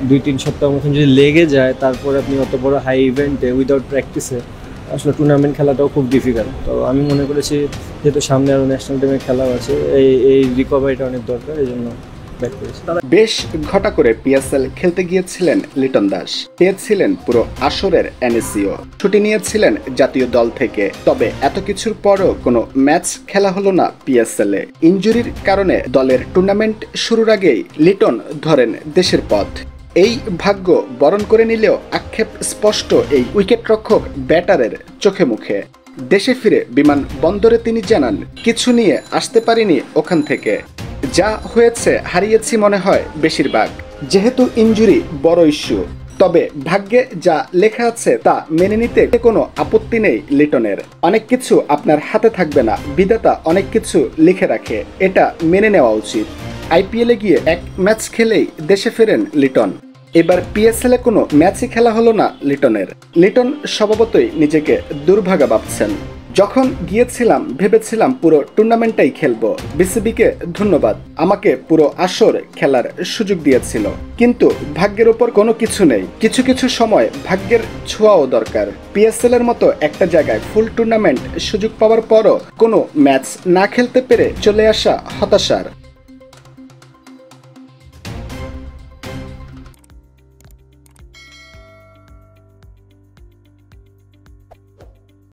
2-3 সপ্তাহ মতন যদি লেগে যায়, তারপরে আপনি অত বড় হাই ইভেন্টে উইদাউট প্র্যাকটিসে আসলে টুর্নামেন্ট খেলাটাও খুব ডিফিকাল্ট। তো আমি মনে করেছি যেহেতু সামনে আরও ন্যাশনাল টিমের খেলাও আছে, এই রিকভারিটা অনেক দরকার, এই জন্য ব্যাক করেছি। বেশ ঘটা করে পিএসএল খেলতে গিয়েছিলেন লিটন দাস, পেয়েছিলেন পুরো আসরের এনএসিও, ছুটি নিয়েছিলেন জাতীয় দল থেকে। তবে এত কিছুর পরও কোনো ম্যাচ খেলা হলো না পিএসএল এ। ইনজুরির কারণে দলের টুর্নামেন্ট শুরুর আগেই লিটন ধরেন দেশের পথ। এই ভাগ্য বরণ করে নিলেও আক্ষেপ স্পষ্ট এই উইকেটরক্ষক ব্যাটারের চোখে মুখে। দেশে ফিরে বিমানবন্দরে তিনি জানান, কিছু নিয়ে আসতে পারিনি ওখান থেকে, যা হয়েছে হারিয়েছি মনে হয় বেশিরভাগ। যেহেতু ইনজুরি বড় ইস্যু, তবে ভাগ্যে যা লেখা আছে তা মেনে নিতে কোনো আপত্তি নেই লিটনের। অনেক কিছু আপনার হাতে থাকবে না, বিধাতা অনেক কিছু লিখে রাখে, এটা মেনে নেওয়া উচিত। আইপিএলে গিয়ে এক ম্যাচ খেলেই দেশে ফেরেন লিটন। এবার পিএসএলে কোনো ম্যাচই খেলা হলো না লিটনের। লিটন স্বভাবতই নিজেকে দুর্ভাগা ভাবছেন। যখন গিয়েছিলাম ভেবেছিলাম পুরো টুর্নামেন্টটাই খেলবো, বিসিবিকে ধন্যবাদ, আমাকে পুরো আসর খেলার সুযোগ দিয়েছিল। কিন্তু ভাগ্যের উপর কোনো কিছু নেই, কিছু কিছু সময় ভাগ্যের ছোঁয়াও দরকার। পিএসএল এর মতো একটা জায়গায় ফুল টুর্নামেন্ট সুযোগ পাওয়ার পরও কোনো ম্যাচ না খেলতে পেরে চলে আসা হতাশার।